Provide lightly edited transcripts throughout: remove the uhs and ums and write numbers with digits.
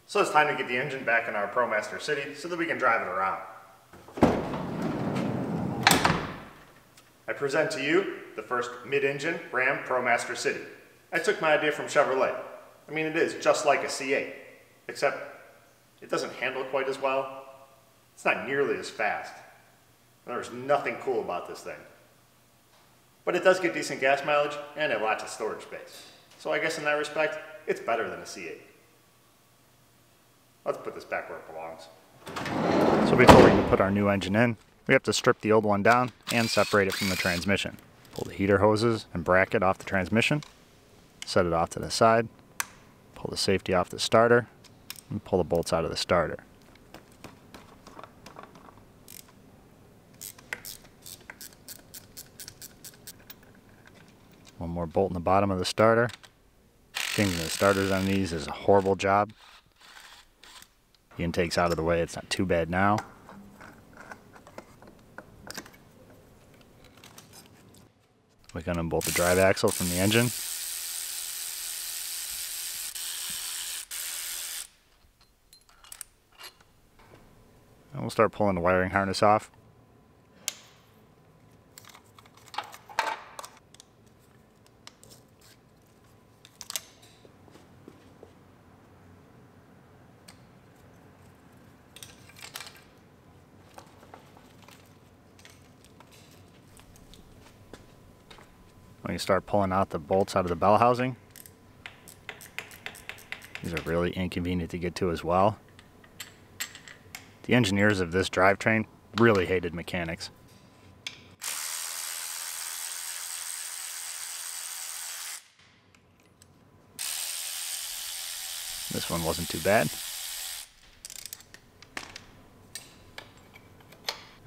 So it's time to get the engine back in our Promonster City so that we can drive it around. I present to you the first mid-engine Ram Promaster City. I took my idea from Chevrolet. I mean, it is just like a C8, except it doesn't handle quite as well. It's not nearly as fast. There's nothing cool about this thing. But it does get decent gas mileage and have lots of storage space. So I guess in that respect, it's better than a C8. Let's put this back where it belongs. So before we can put our new engine in, we have to strip the old one down and separate it from the transmission. Pull the heater hoses and bracket off the transmission, set it off to the side, pull the safety off the starter, and pull the bolts out of the starter. One more bolt in the bottom of the starter. Changing the starters on these is a horrible job. The intake's out of the way, it's not too bad now. We can unbolt the drive axle from the engine. And we'll start pulling the wiring harness off. When you start pulling out the bolts out of the bell housing, these are really inconvenient to get to as well. The engineers of this drivetrain really hated mechanics. This one wasn't too bad.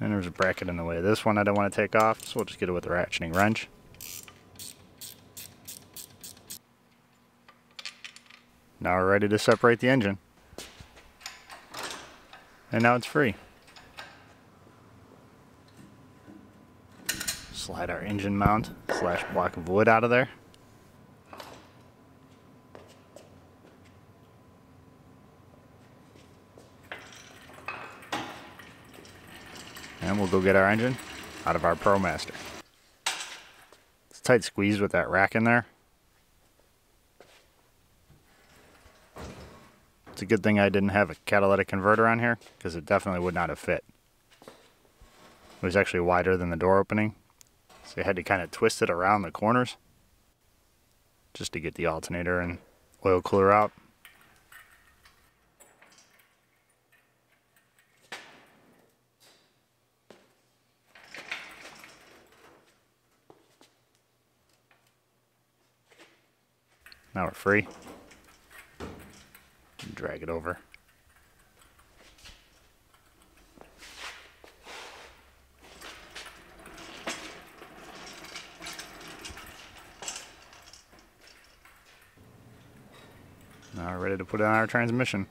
And there's a bracket in the way of this one I don't want to take off, so we'll just get it with a ratcheting wrench. Now we're ready to separate the engine. And now it's free. Slide our engine mount / block of wood out of there. And we'll go get our engine out of our Promaster. It's a tight squeeze with that rack in there. It's a good thing I didn't have a catalytic converter on here, because it definitely would not have fit. It was actually wider than the door opening, so I had to kind of twist it around the corners just to get the alternator and oil cooler out. Now we're free. Drag it over. Now we're ready to put on our transmission.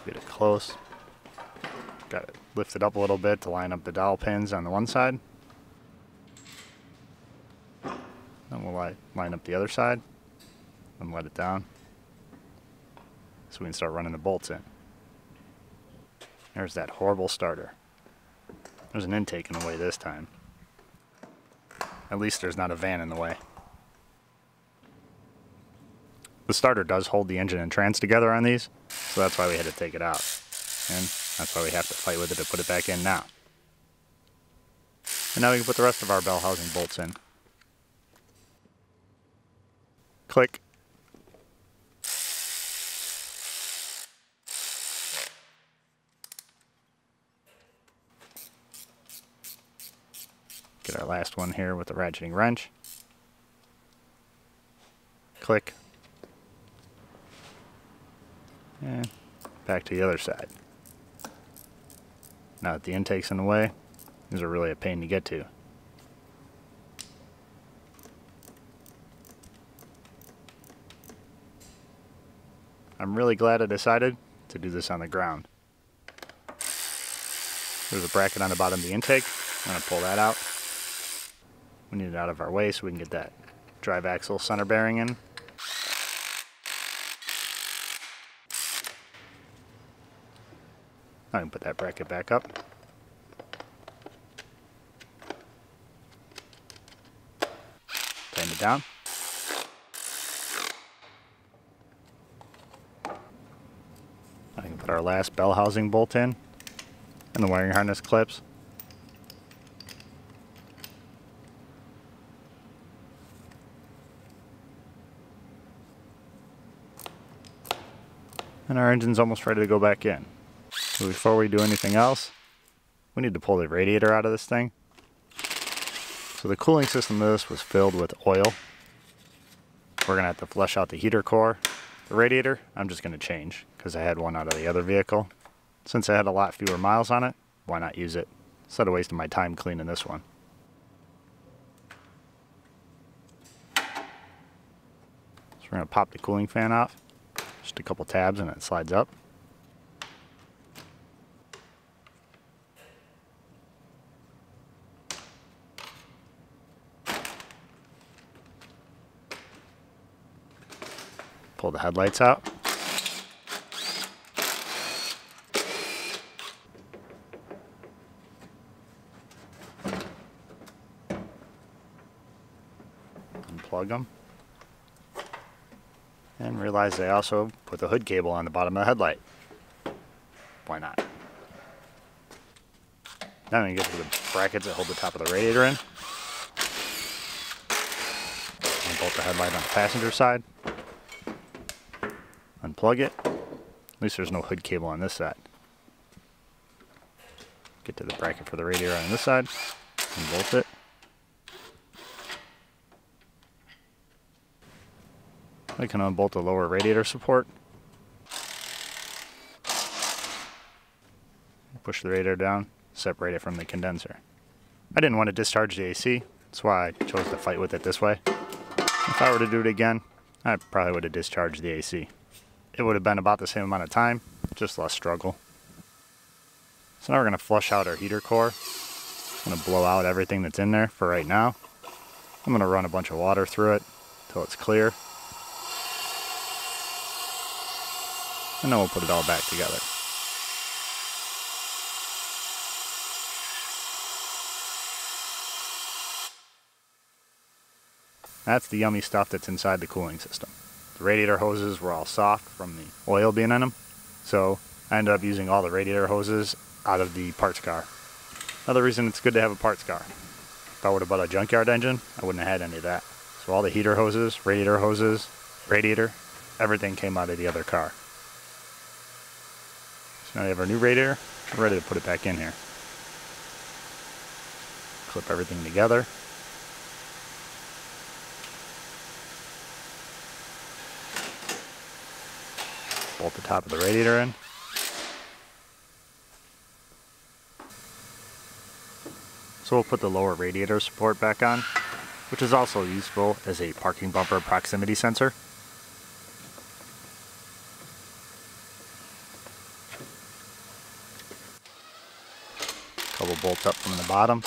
Get it close. Got it lifted up a little bit to line up the dowel pins on the one side. Then we'll line up the other side and let it down so we can start running the bolts in. There's that horrible starter. There's an intake in the way this time. At least there's not a van in the way. The starter does hold the engine and trans together on these, so that's why we had to take it out. And that's why we have to fight with it to put it back in now. And now we can put the rest of our bell housing bolts in. Click. Get our last one here with the ratcheting wrench. Click. And back to the other side. Now that the intake's in the way, these are really a pain to get to. I'm really glad I decided to do this on the ground. There's a bracket on the bottom of the intake. I'm going to pull that out. We need it out of our way so we can get that drive axle center bearing in. I can put that bracket back up. Tighten it down. I can put our last bell housing bolt in and the wiring harness clips. And our engine's almost ready to go back in. So before we do anything else, we need to pull the radiator out of this thing. So the cooling system of this was filled with oil. We're going to have to flush out the heater core. The radiator, I'm just going to change because I had one out of the other vehicle. Since I had a lot fewer miles on it, why not use it instead of wasting my time cleaning this one. So we're going to pop the cooling fan off. Just a couple tabs and it slides up. Pull the headlights out. Unplug them. And realize I also put the hood cable on the bottom of the headlight. Why not? Now we get to the brackets that hold the top of the radiator in. Unbolt the headlight on the passenger side. Unplug it. At least there's no hood cable on this side. Get to the bracket for the radiator on this side. Unbolt it. I can unbolt the lower radiator support. Push the radiator down, separate it from the condenser. I didn't want to discharge the AC, that's why I chose to fight with it this way. If I were to do it again, I probably would have discharged the AC. It would have been about the same amount of time, just less struggle. So now we're going to flush out our heater core. I'm going to blow out everything that's in there for right now. I'm going to run a bunch of water through it until it's clear. And then we'll put it all back together. That's the yummy stuff that's inside the cooling system. The radiator hoses were all soft from the oil being in them, so I ended up using all the radiator hoses out of the parts car. Another reason it's good to have a parts car. If I would have bought a junkyard engine, I wouldn't have had any of that. So all the heater hoses, radiator, everything came out of the other car. So now we have our new radiator. We're ready to put it back in here. Clip everything together. Bolt the top of the radiator in. So we'll put the lower radiator support back on, which is also useful as a parking bumper proximity sensor. Couple bolts up from the bottom.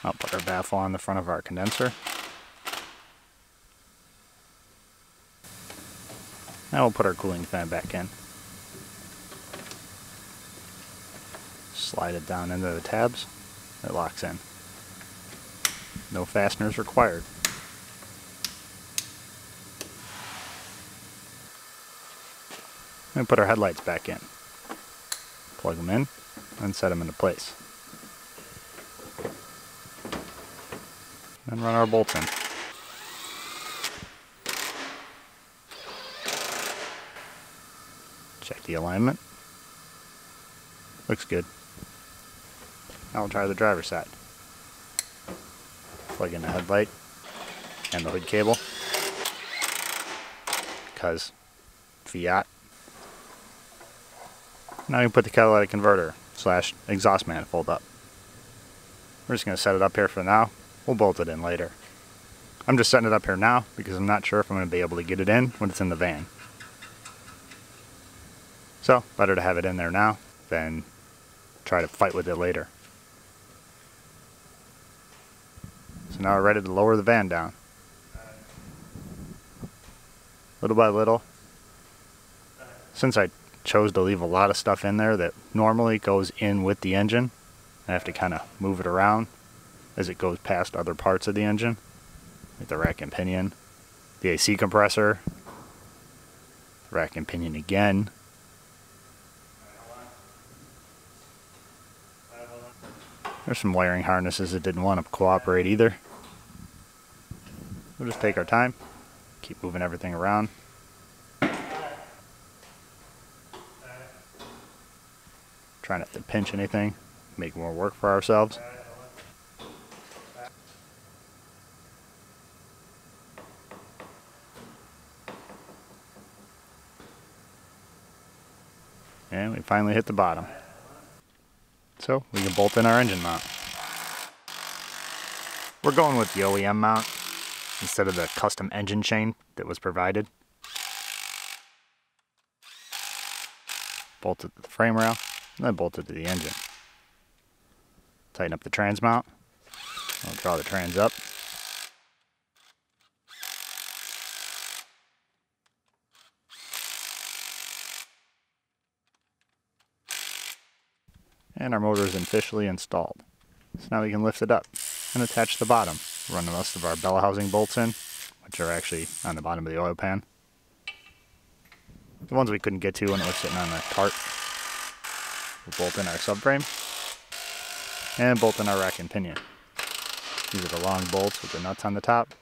I'll put our baffle on the front of our condenser. Now we'll put our cooling fan back in. Slide it down into the tabs. It locks in. No fasteners required. And put our headlights back in. Plug them in and set them into place. And run our bolts in. Check the alignment. Looks good. Now we'll try the driver's side. Plug in the headlight and the hood cable. Because Fiat. Now we put the catalytic converter / exhaust manifold up. We're just going to set it up here for now. We'll bolt it in later. I'm just setting it up here now because I'm not sure if I'm going to be able to get it in when it's in the van. So, better to have it in there now than try to fight with it later. So now we're ready to lower the van down. Little by little. Since I chose to leave a lot of stuff in there that normally goes in with the engine, I have to kind of move it around as it goes past other parts of the engine, like the rack and pinion, the AC compressor, the rack and pinion again. There's some wiring harnesses that didn't want to cooperate either. We'll just take our time, keep moving everything around. Try not to pinch anything, make more work for ourselves. And we finally hit the bottom. So we can bolt in our engine mount. We're going with the OEM mount instead of the custom engine chain that was provided. Bolted to the frame rail, and then bolted to the engine. Tighten up the trans mount. I'll draw the trans up. And our motor is officially installed. So now we can lift it up and attach the bottom. Run the rest of our bella housing bolts in, which are actually on the bottom of the oil pan. The ones we couldn't get to when it was sitting on the cart. We'll bolt in our subframe and bolt in our rack and pinion. These are the long bolts with the nuts on the top.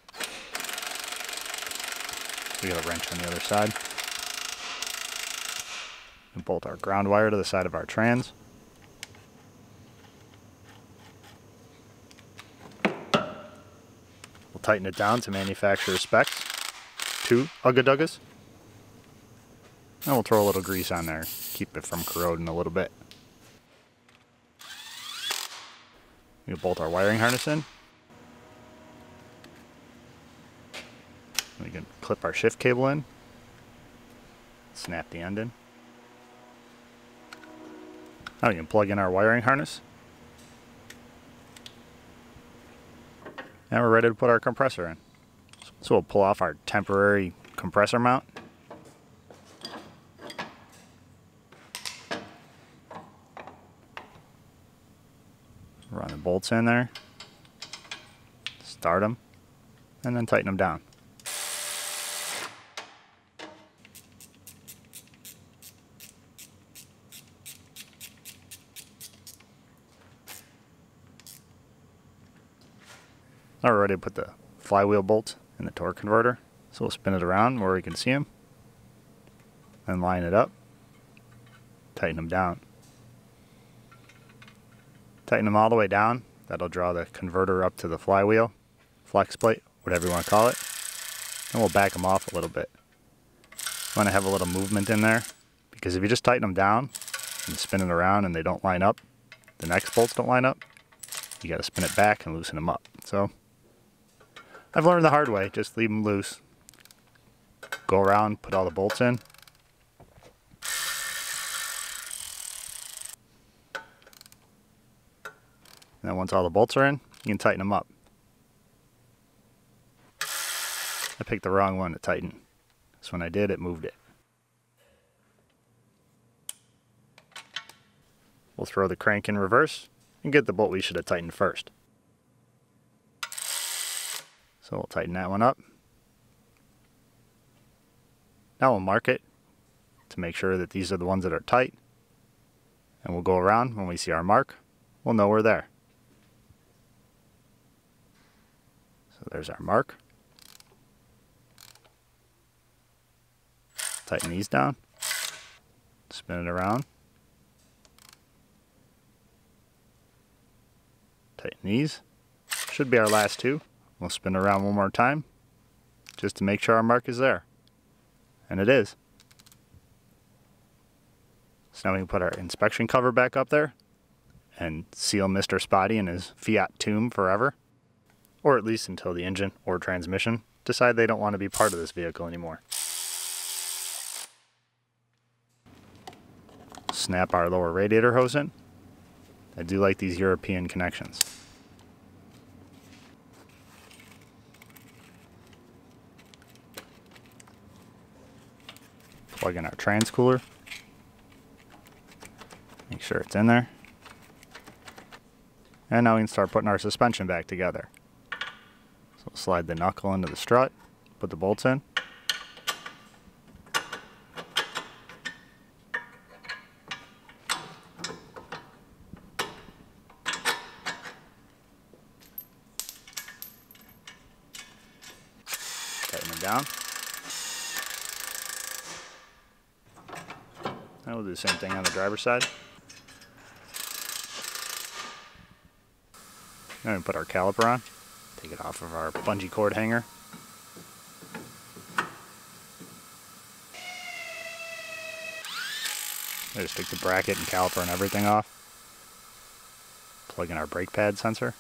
We got a wrench on the other side. And bolt our ground wire to the side of our trans. We'll tighten it down to manufacturer specs, 2 ugga-duggas. And we'll throw a little grease on there, keep it from corroding a little bit. We'll bolt our wiring harness in. We can clip our shift cable in, snap the end in. Now we can plug in our wiring harness. Now we're ready to put our compressor in. So we'll pull off our temporary compressor mount. Run the bolts in there, start them, and then tighten them down. Now we're ready to put the flywheel bolt in the torque converter. So we'll spin it around where we can see them, then line it up, tighten them down. Tighten them all the way down. That'll draw the converter up to the flywheel, flex plate, whatever you want to call it. And we'll back them off a little bit. You want to have a little movement in there, because if you just tighten them down and spin it around and they don't line up, the next bolts don't line up, you got to spin it back and loosen them up. So I've learned the hard way, just leave them loose. Go around, put all the bolts in. And then once all the bolts are in, you can tighten them up. I picked the wrong one to tighten. So when I did, it moved it. We'll throw the crank in reverse and get the bolt we should have tightened first. So we'll tighten that one up. Now we'll mark it to make sure that these are the ones that are tight. And we'll go around. When we see our mark, we'll know we're there. So there's our mark. Tighten these down. Spin it around. Tighten these. Should be our last two. We'll spin it around one more time just to make sure our mark is there. And it is. So now we can put our inspection cover back up there and seal Mr. Spotty in his Fiat tomb forever. Or at least until the engine or transmission decide they don't want to be part of this vehicle anymore. Snap our lower radiator hose in. I do like these European connections. Plug in our trans cooler. Make sure it's in there. And now we can start putting our suspension back together. So we'll slide the knuckle into the strut, put the bolts in. Tighten it down. And we'll do the same thing on the driver's side. Then we put our caliper on. Take it off of our bungee cord hanger. I just take the bracket and caliper and everything off. Plug in our brake pad sensor.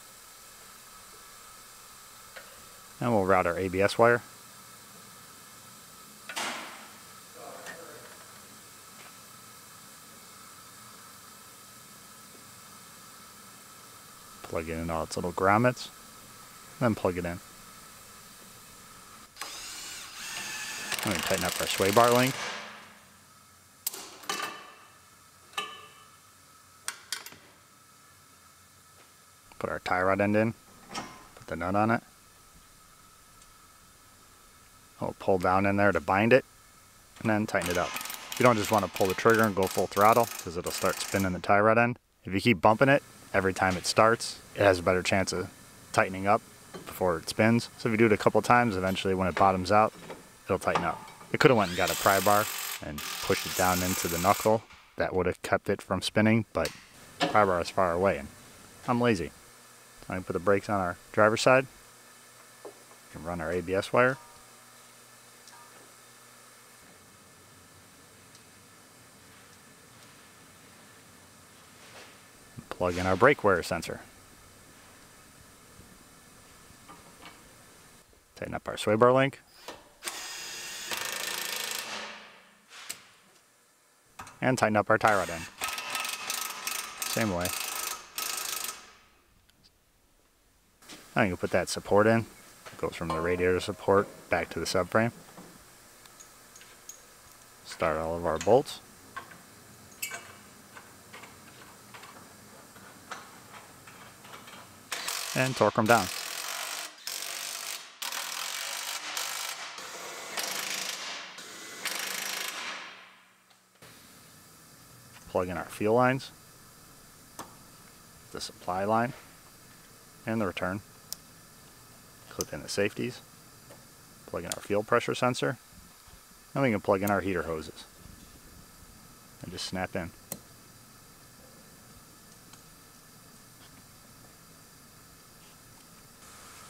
And we'll route our ABS wire. Plug it in all its little grommets, then plug it in. I'm going to tighten up our sway bar link. Put our tie rod end in, put the nut on it. We'll pull down in there to bind it, and then tighten it up. You don't just want to pull the trigger and go full throttle, because it'll start spinning the tie rod end. If you keep bumping it, every time it starts, it has a better chance of tightening up before it spins. So if you do it a couple times, eventually when it bottoms out, it'll tighten up. I could have went and got a pry bar and pushed it down into the knuckle. That would have kept it from spinning, but the pry bar is far away and I'm lazy. So I'm going to put the brakes on our driver's side. We can run our ABS wire. Plug in our brake wear sensor. Tighten up our sway bar link. And tighten up our tie rod end. Same way. Now you can put that support in. It goes from the radiator support back to the subframe. Start all of our bolts. And torque them down. Plug in our fuel lines, the supply line, and the return. Clip in the safeties. Plug in our fuel pressure sensor. And we can plug in our heater hoses. And just snap in.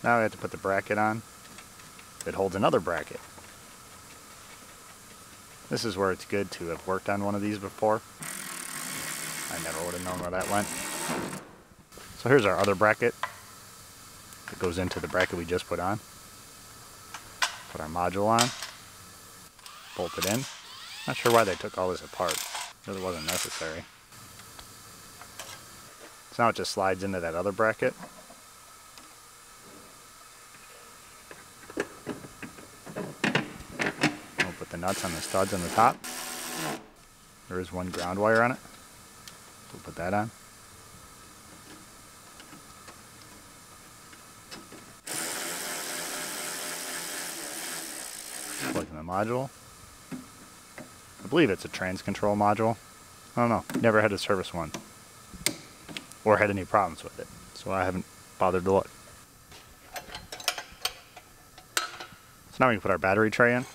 Now we have to put the bracket on. It holds another bracket. This is where it's good to have worked on one of these before. I never would have known where that went. So here's our other bracket. It goes into the bracket we just put on. Put our module on. Bolt it in. Not sure why they took all this apart. It really wasn't necessary. So now it just slides into that other bracket. The nuts on the studs on the top. There is one ground wire on it. We'll put that on. Plug in the module. I believe it's a trans control module. I don't know. Never had to service one. Or had any problems with it. So I haven't bothered to look. So now we can put our battery tray in.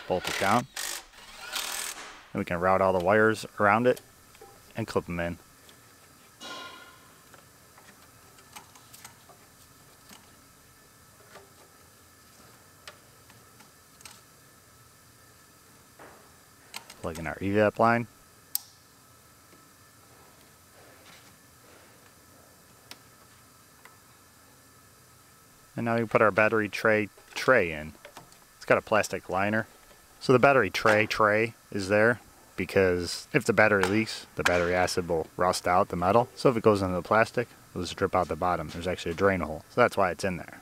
Bolt it down. And we can route all the wires around it and clip them in. Plug in our evap line. And now we put our battery tray in. It's got a plastic liner. So the battery tray is there. because if the battery leaks, the battery acid will rust out the metal. So if it goes into the plastic, it'll just drip out the bottom. There's actually a drain hole, so that's why it's in there.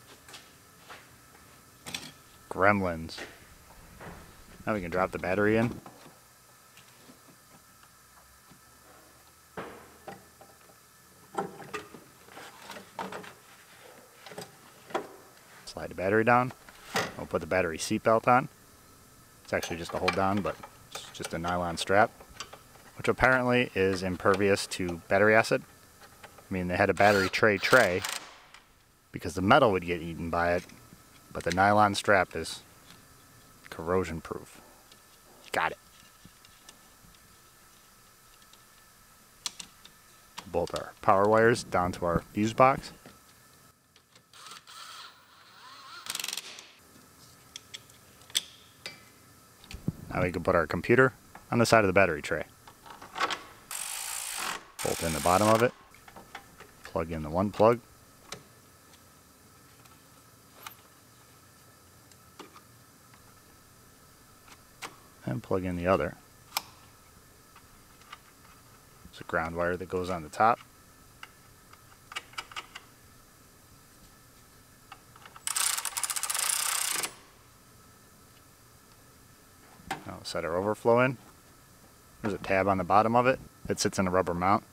Gremlins. Now we can drop the battery in. Slide the battery down. We'll put the battery seat belt on. It's actually just a hold down, but it's just a nylon strap, which apparently is impervious to battery acid. I mean, they had a battery tray because the metal would get eaten by it, but the nylon strap is corrosion proof. Got it. Bolt our power wires down to our fuse box. Now we can put our computer on the side of the battery tray. Bolt in the bottom of it. Plug in the one plug. And plug in the other. There's a ground wire that goes on the top. Now we'll set our overflow in. There's a tab on the bottom of it. It sits in a rubber mount.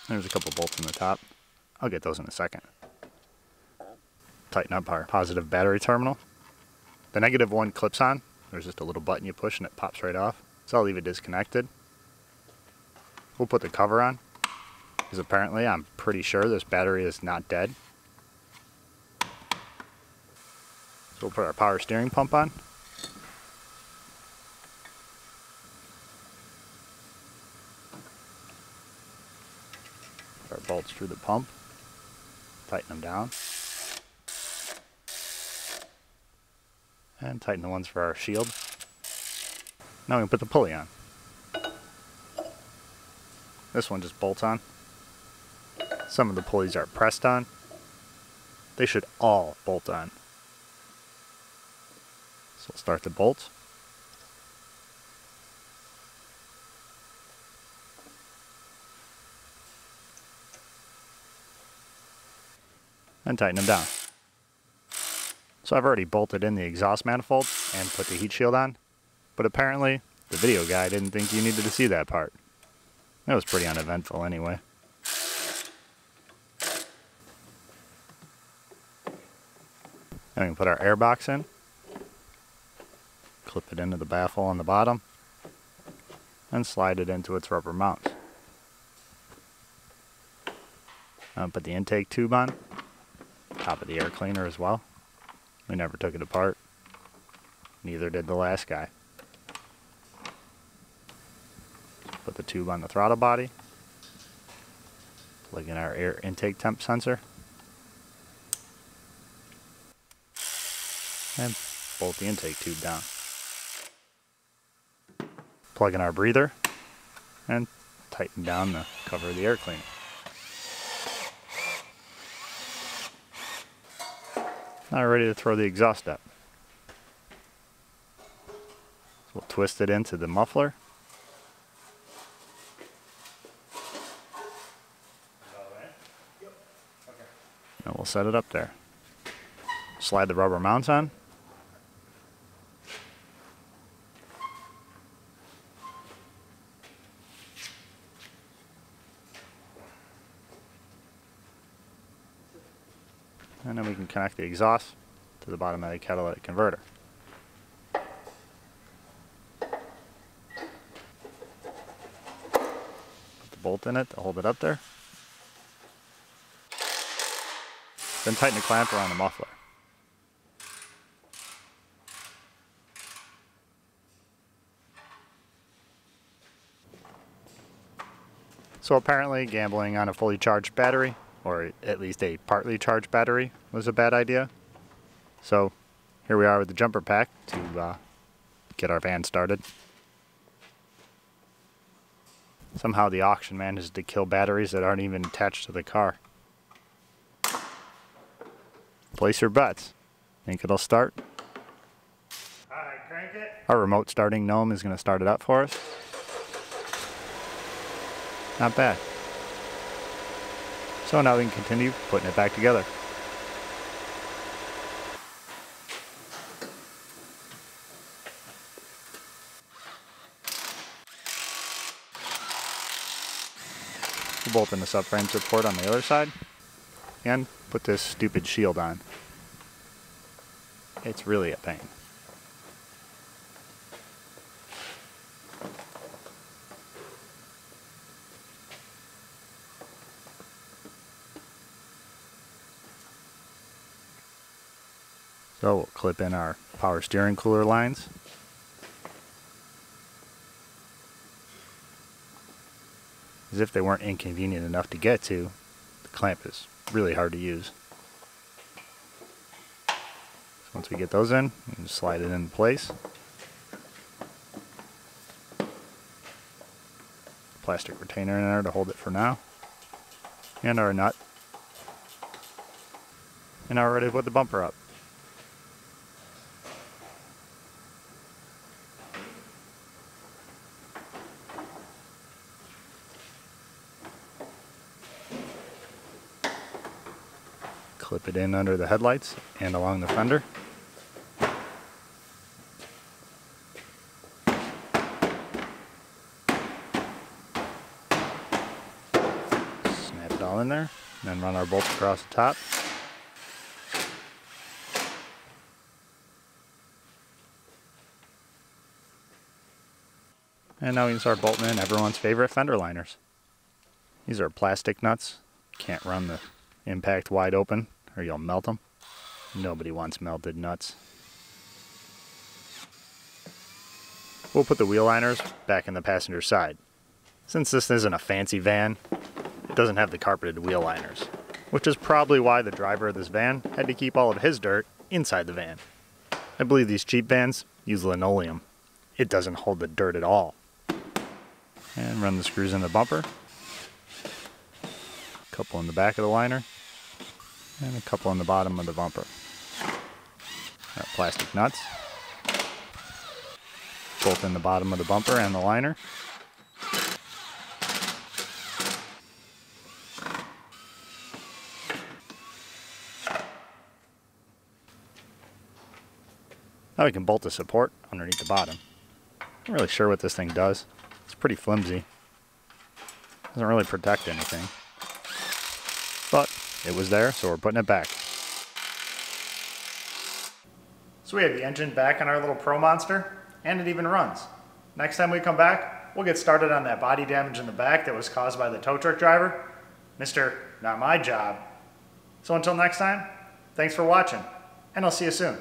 There's a couple bolts in the top. I'll get those in a second. Tighten up our positive battery terminal. The negative one clips on. There's just a little button you push and it pops right off. So I'll leave it disconnected. We'll put the cover on, because apparently I'm pretty sure this battery is not dead. So we'll put our power steering pump on. Put our bolts through the pump. Tighten them down. And tighten the ones for our shield. Now we can put the pulley on. This one just bolts on. Some of the pulleys are pressed on. They should all bolt on. So we'll start the bolts. And tighten them down. So I've already bolted in the exhaust manifold and put the heat shield on, but apparently the video guy didn't think you needed to see that part. It was pretty uneventful anyway. And we can put our air box in, clip it into the baffle on the bottom, and slide it into its rubber mount. Put the intake tube on, top of the air cleaner as well. We never took it apart. Neither did the last guy. Put the tube on the throttle body. Plug in our air intake temp sensor. And bolt the intake tube down. Plug in our breather. And tighten down the cover of the air cleaner. Now we're ready to throw the exhaust up. So we'll twist it into the muffler. And we'll set it up there. Slide the rubber mounts on. And then we can connect the exhaust to the bottom of the catalytic converter. Put the bolt in it to hold it up there. Then tighten the clamp around the muffler. So apparently gambling on a fully charged battery, or at least a partly charged battery, was a bad idea. So here we are with the jumper pack to get our van started. Somehow the auction managed to kill batteries that aren't even attached to the car. Place your bets. Think it'll start? Alright, crank it. Our remote starting gnome is going to start it up for us. Not bad. So now we can continue putting it back together. We'll bolt in the subframe support on the other side and put this stupid shield on. It's really a pain. So we'll clip in our power steering cooler lines. As if they weren't inconvenient enough to get to, the clamp is really hard to use. So once we get those in, we can slide it into place. Plastic retainer in there to hold it for now. And our nut. And now we're ready to put the bumper up. Clip it in under the headlights and along the fender. Snap it all in there, and then run our bolts across the top. And now we can start bolting in everyone's favorite fender liners. These are plastic nuts. Can't run the impact wide open or you'll melt them. Nobody wants melted nuts. We'll put the wheel liners back in the passenger side. Since this isn't a fancy van, it doesn't have the carpeted wheel liners, which is probably why the driver of this van had to keep all of his dirt inside the van. I believe these cheap vans use linoleum. It doesn't hold the dirt at all. And run the screws in the bumper. A couple in the back of the liner. And a couple on the bottom of the bumper. Our plastic nuts. Both in the bottom of the bumper and the liner. Now we can bolt the support underneath the bottom. Not really sure what this thing does. It's pretty flimsy. Doesn't really protect anything. But it was there, so we're putting it back. So we have the engine back on our little Promonster, and it even runs. Next time we come back, we'll get started on that body damage in the back that was caused by the tow truck driver. Mr. Not My Job. So until next time, thanks for watching, and I'll see you soon.